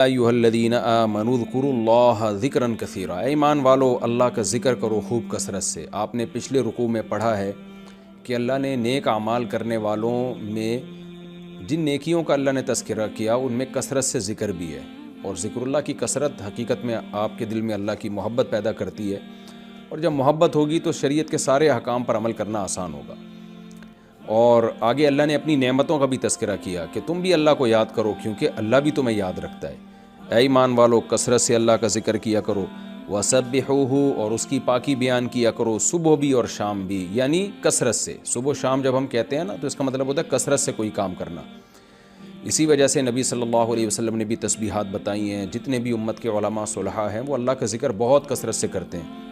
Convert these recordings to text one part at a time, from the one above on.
ایھا الذین آمنوا اذکروا اللہ ذکرا کثیرا، اے ایمان والو اللہ کا ذکر کرو خوب کثرت سے۔ آپ نے پچھلے رکوع میں پڑھا ہے کہ اللہ نے نیک اعمال کرنے والوں میں جن نیکیوں کا اللہ نے تذکرہ کیا ان میں کثرت سے ذکر بھی ہے، اور ذکر اللہ کی کثرت حقیقت میں آپ کے دل میں اللہ کی محبت پیدا کرتی ہے، اور جب محبت ہوگی تو شریعت کے سارے احکام پر عمل کرنا آسان ہوگا۔ اور آگے اللہ نے اپنی نعمتوں کا بھی تذکرہ کیا کہ تم بھی اللہ کو یاد کرو کیونکہ اللہ بھی تمہیں یاد رکھتا ہے۔ اے ایمان والو کثرت سے اللہ کا ذکر کیا کرو، وَسَبِّحُوهُ اور اس کی پاکی بیان کیا کرو، صبح بھی اور شام بھی، یعنی کثرت سے۔ صبح و شام جب ہم کہتے ہیں نا تو اس کا مطلب ہوتا ہے کثرت سے کوئی کام کرنا۔ اسی وجہ سے نبی صلی اللہ علیہ وسلم نے بھی تسبیحات بتائی ہیں، جتنے بھی امت کے علماء صلحاء ہیں وہ اللہ کا ذکر بہت کثرت سے کرتے ہیں۔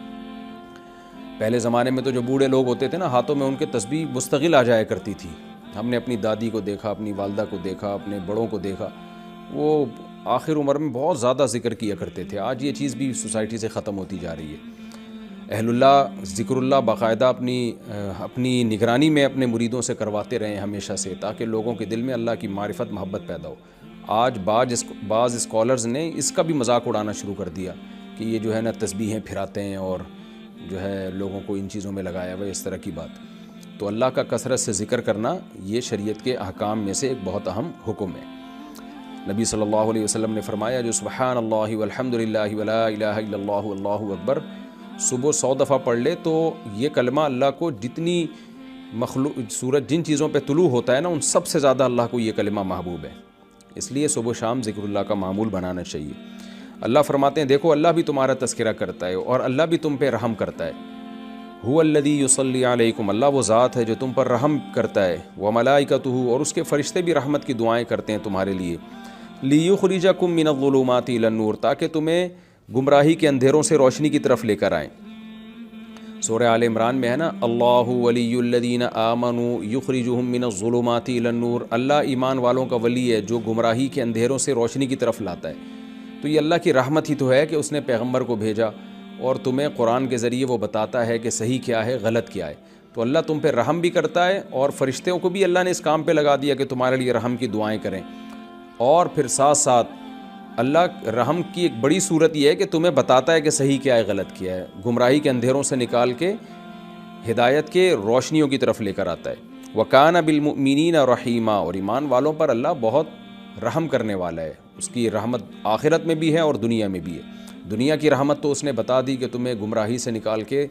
پہلے زمانے میں تو جو بوڑھے لوگ ہوتے تھے نا، ہاتھوں میں ان کے تسبیح مستقل آ جایا کرتی تھی۔ ہم نے اپنی دادی کو دیکھا، اپنی والدہ کو دیکھا، اپنے بڑوں کو دیکھا، وہ آخر عمر میں بہت زیادہ ذکر کیا کرتے تھے۔ آج یہ چیز بھی سوسائٹی سے ختم ہوتی جا رہی ہے۔ اہل اللہ ذکر اللہ باقاعدہ اپنی نگرانی میں اپنے مریدوں سے کرواتے رہیں ہمیشہ سے، تاکہ لوگوں کے دل میں اللہ کی معرفت محبت پیدا ہو۔ آج بعض اسکالرز نے اس کا بھی مذاق اڑانا شروع کر دیا کہ یہ جو ہے نا تسبیحیں پھراتے ہیں اور جو ہے لوگوں کو ان چیزوں میں لگایا ہوا، اس طرح کی بات۔ تو اللہ کا کثرت سے ذکر کرنا یہ شریعت کے احکام میں سے ایک بہت اہم حکم ہے۔ نبی صلی اللہ علیہ وسلم نے فرمایا جو سبحان اللہ والحمد للہ ولا الہ الا اللہ واللہ اکبر صبح 100 دفعہ پڑھ لے تو یہ کلمہ اللہ کو جتنی سورج جن چیزوں پہ طلوع ہوتا ہے نا ان سب سے زیادہ اللہ کو یہ کلمہ محبوب ہے، اس لیے صبح و شام ذکر اللہ کا معمول بنانا چاہیے۔ اللہ فرماتے ہیں دیکھو اللہ بھی تمہارا تذکرہ کرتا ہے اور اللہ بھی تم پہ رحم کرتا ہے۔ هو الذی یصلی علیکم، اللہ وہ ذات ہے جو تم پر رحم کرتا ہے، وملائکتہ اور اس کے فرشتے بھی رحمت کی دعائیں کرتے ہیں تمہارے لیے، لیخرجکم من الظلمات الی النور تاکہ تمہیں گمراہی کے اندھیروں سے روشنی کی طرف لے کر آئیں۔ سورہ آل عمران میں ہے نا اللہ ولی الذین آمنوا یخرجہم من الظلمات الی النور، اللہ ایمان والوں کا ولی ہے جو گمراہی کے اندھیروں سے روشنی کی طرف لاتا ہے۔ تو یہ اللہ کی رحمت ہی تو ہے کہ اس نے پیغمبر کو بھیجا اور تمہیں قرآن کے ذریعے وہ بتاتا ہے کہ صحیح کیا ہے غلط کیا ہے۔ تو اللہ تم پہ رحم بھی کرتا ہے اور فرشتوں کو بھی اللہ نے اس کام پہ لگا دیا کہ تمہارے لیے رحم کی دعائیں کریں، اور پھر ساتھ ساتھ اللہ رحم کی ایک بڑی صورت یہ ہے کہ تمہیں بتاتا ہے کہ صحیح کیا ہے غلط کیا ہے، گمراہی کے اندھیروں سے نکال کے ہدایت کے روشنیوں کی طرف لے کر آتا ہے۔ وَكَانَ بِالْمُؤْمِنِينَ رَحِيمًا اور ایمان والوں پر اللہ بہت رحم کرنے والا ہے، اس کی رحمت آخرت میں بھی ہے اور دنیا میں بھی ہے۔ دنیا کی رحمت تو اس نے بتا دی کہ تمہیں گمراہی سے نکال کے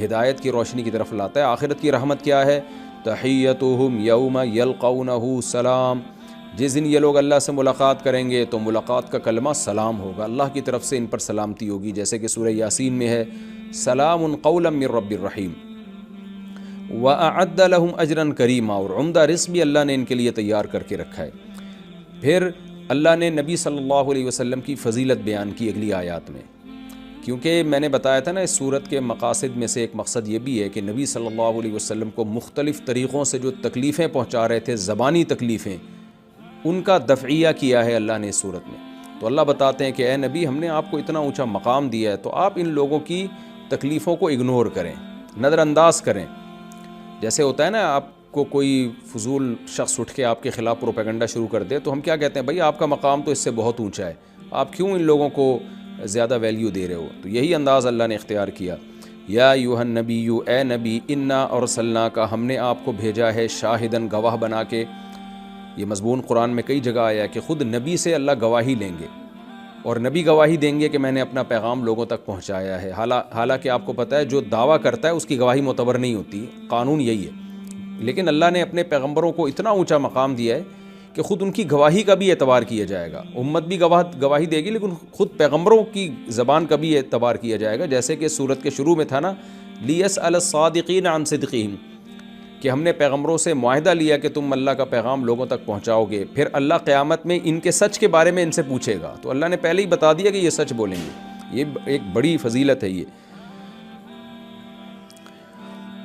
ہدایت کی روشنی کی طرف لاتا ہے۔ آخرت کی رحمت کیا ہے؟ تحیتہم یوم یلقونہ سلام، جس دن یہ لوگ اللہ سے ملاقات کریں گے تو ملاقات کا کلمہ سلام ہوگا، اللہ کی طرف سے ان پر سلامتی ہوگی، جیسے کہ سورہ یاسین میں ہے سلام قولا من رب الرحیم۔ وَأَعَدَّ لَهُمْ أَجْرًا كَرِيمًا اور عمدہ رزق بھی اللہ نے ان کے لیے تیار کر کے رکھا ہے۔ پھر اللہ نے نبی صلی اللہ علیہ وسلم کی فضیلت بیان کی اگلی آیات میں، کیونکہ میں نے بتایا تھا نا اس صورت کے مقاصد میں سے ایک مقصد یہ بھی ہے کہ نبی صلی اللہ علیہ وسلم کو مختلف طریقوں سے جو تکلیفیں پہنچا رہے تھے، زبانی تکلیفیں، ان کا دفعیہ کیا ہے اللہ نے اس صورت میں۔ تو اللہ بتاتے ہیں کہ اے نبی ہم نے آپ کو اتنا اونچا مقام دیا ہے تو آپ ان لوگوں کی تکلیفوں کو اگنور کریں، نظر انداز کریں۔ جیسے ہوتا ہے نا آپ کو کوئی فضول شخص اٹھ کے آپ کے خلاف پروپیگنڈا شروع کر دے تو ہم کیا کہتے ہیں، بھائی آپ کا مقام تو اس سے بہت اونچا ہے، آپ کیوں ان لوگوں کو زیادہ ویلیو دے رہے ہو؟ تو یہی انداز اللہ نے اختیار کیا۔ یا ایھا النبی، اے نبی، انا ارسلناک، ہم نے آپ کو بھیجا ہے شاہدن، گواہ بنا کے۔ یہ مضمون قرآن میں کئی جگہ آیا ہے کہ خود نبی سے اللہ گواہی لیں گے اور نبی گواہی دیں گے کہ میں نے اپنا پیغام لوگوں تک پہنچایا ہے۔ حالانکہ آپ کو پتہ ہے جو دعویٰ کرتا ہے اس کی گواہی معتبر نہیں ہوتی، قانون یہی ہے، لیکن اللہ نے اپنے پیغمبروں کو اتنا اونچا مقام دیا ہے کہ خود ان کی گواہی کا بھی اعتبار کیا جائے گا۔ امت بھی گواہی دے گی لیکن خود پیغمبروں کی زبان کا بھی اعتبار کیا جائے گا، جیسے کہ سورت کے شروع میں تھا نا لیسأل الصادقین عن صدقہم، کہ ہم نے پیغمبروں سے معاہدہ لیا کہ تم اللہ کا پیغام لوگوں تک پہنچاؤ گے، پھر اللہ قیامت میں ان کے سچ کے بارے میں ان سے پوچھے گا، تو اللہ نے پہلے ہی بتا دیا کہ یہ سچ بولیں گے۔ یہ ایک بڑی فضیلت ہے۔ یہ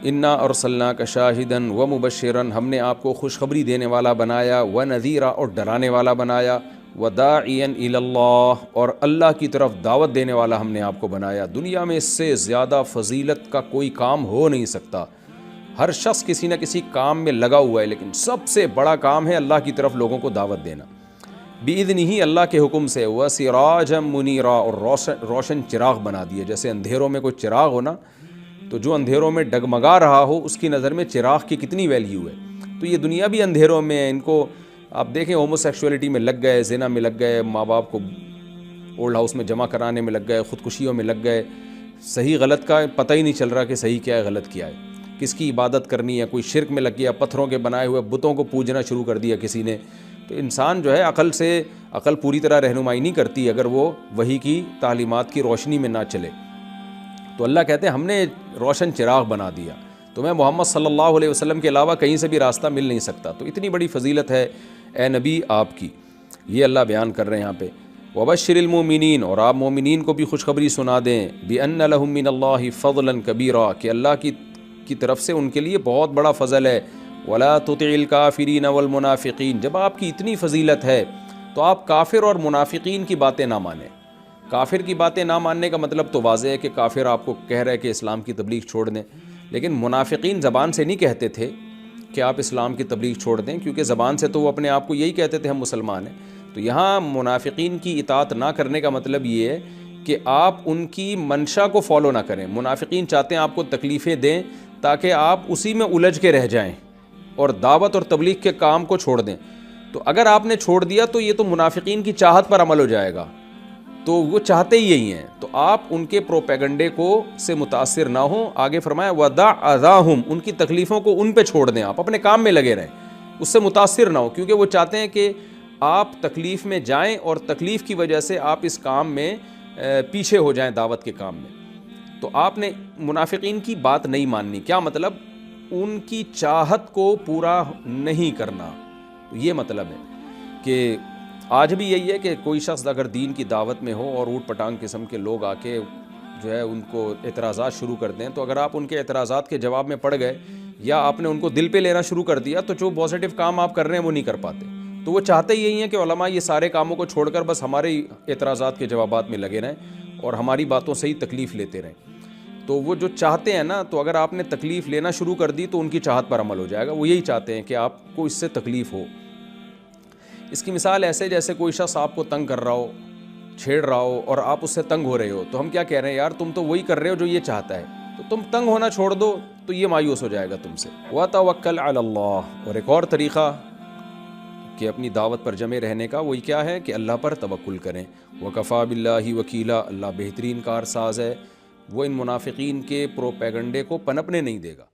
انا ارسلناک شاہدا ومبشرا، ہم نے آپ کو خوشخبری دینے والا بنایا، ونذیرا اور ڈرانے والا بنایا، وداعیا الی اللہ اور اللہ کی طرف دعوت دینے والا ہم نے آپ کو بنایا۔ دنیا میں اس سے زیادہ فضیلت کا کوئی کام ہو نہیں سکتا۔ ہر شخص کسی نہ کسی کام میں لگا ہوا ہے، لیکن سب سے بڑا کام ہے اللہ کی طرف لوگوں کو دعوت دینا۔ بِإِذْنِهِ اللہ کے حکم سے، وَسِرَاجًا مُنِيرًا اور روشن چراغ بنا دیے. جیسے اندھیروں میں کوئی چراغ ہو نا، تو جو اندھیروں میں ڈگمگا رہا ہو اس کی نظر میں چراغ کی کتنی ویلیو ہے. تو یہ دنیا بھی اندھیروں میں ہے. ان کو آپ دیکھیں ہومو سیکشولیٹی میں لگ گئے، زنا میں لگ گئے، ماں باپ کو اولڈ ہاؤس میں جمع کرانے میں لگ گئے، خودکشیوں میں لگ گئے. صحیح غلط کا پتہ ہی نہیں چل رہا کہ صحیح کیا ہے غلط کیا ہے، کس کی عبادت کرنی ہے. کوئی شرک میں لگ گیا، پتھروں کے بنائے ہوئے بتوں کو پوجنا شروع کر دیا کسی نے. تو انسان جو ہے عقل پوری طرح رہنمائی نہیں کرتی اگر وہ وحی کی تعلیمات کی روشنی میں نہ چلے. تو اللہ کہتے ہیں ہم نے روشن چراغ بنا دیا، تمہیں محمد صلی اللہ علیہ وسلم کے علاوہ کہیں سے بھی راستہ مل نہیں سکتا. تو اتنی بڑی فضیلت ہے اے نبی آپ کی، یہ اللہ بیان کر رہے ہیں یہاں پہ. وبشر المؤمنین، اور آپ مومنین کو بھی خوشخبری سنا دیں، بان لہم من اللہ فضلا کبیرا، کہ اللہ کی طرف سے ان کے لیے بہت بڑا فضل ہے. ولا تطع الکافرین والمنافقین، جب آپ کی اتنی فضیلت ہے تو آپ کافر اور منافقین کی باتیں نہ مانیں. کافر کی باتیں نہ ماننے کا مطلب تو واضح ہے کہ کافر آپ کو کہہ رہے کہ اسلام کی تبلیغ چھوڑ دیں، لیکن منافقین زبان سے نہیں کہتے تھے کہ آپ اسلام کی تبلیغ چھوڑ دیں، کیونکہ زبان سے تو وہ اپنے آپ کو یہی کہتے تھے ہم مسلمان ہیں. تو یہاں منافقین کی اطاعت نہ کرنے کا مطلب یہ ہے کہ آپ ان کی منشا کو فالو نہ کریں. منافقین چاہتے ہیں آپ کو تکلیفیں دیں تاکہ آپ اسی میں الجھ کے رہ جائیں اور دعوت اور تبلیغ کے کام کو چھوڑ دیں. تو اگر آپ نے چھوڑ دیا تو یہ تو منافقین کی چاہت پر عمل ہو جائے گا، تو وہ چاہتے ہی یہی ہیں. تو آپ ان کے پروپیگنڈے کو سے متاثر نہ ہوں. آگے فرمایا وَدَعْ أَذَاهُمْ، ان کی تکلیفوں کو ان پہ چھوڑ دیں، آپ اپنے کام میں لگے رہیں، اس سے متاثر نہ ہو، کیونکہ وہ چاہتے ہیں کہ آپ تکلیف میں جائیں اور تکلیف کی وجہ سے آپ اس کام میں پیچھے ہو جائیں دعوت کے کام میں. تو آپ نے منافقین کی بات نہیں ماننی. کیا مطلب؟ ان کی چاہت کو پورا نہیں کرنا. یہ مطلب ہے کہ آج بھی یہی ہے کہ کوئی شخص اگر دین کی دعوت میں ہو اور اوٹ پٹانگ قسم کے لوگ آ کے جو ہے ان کو اعتراضات شروع کر دیں، تو اگر آپ ان کے اعتراضات کے جواب میں پڑ گئے یا آپ نے ان کو دل پہ لینا شروع کر دیا تو جو پازیٹیو کام آپ کر رہے ہیں وہ نہیں کر پاتے. تو وہ چاہتے یہی ہیں کہ علماء یہ سارے کاموں کو چھوڑ کر بس ہمارے اعتراضات کے جوابات میں لگے رہیں اور ہماری باتوں سے ہی تکلیف لیتے رہیں. تو وہ جو چاہتے ہیں نا، تو اگر آپ نے تکلیف لینا شروع کر دی تو ان کی چاہت پر عمل ہو جائے گا. وہ یہی چاہتے ہیں کہ آپ کو اس سے تکلیف ہو. اس کی مثال ایسے جیسے کوئی شخص آپ کو تنگ کر رہا ہو، چھیڑ رہا ہو اور آپ اس سے تنگ ہو رہے ہو، تو ہم کیا کہہ رہے ہیں، یار تم تو وہی کر رہے ہو جو یہ چاہتا ہے، تو تم تنگ ہونا چھوڑ دو تو یہ مایوس ہو جائے گا تم سے. وَتَوَکَّلْ عَلَى اللَّهِ، اور ایک اور طریقہ کہ اپنی دعوت پر جمے رہنے کا وہی کیا ہے کہ اللہ پر توکل کریں. وَكَفَى بِاللَّهِ وَكِيلًا، اللہ بہترین کارساز ہے، وہ ان منافقین کے پروپیگنڈے کو پنپنے نہیں دے گا.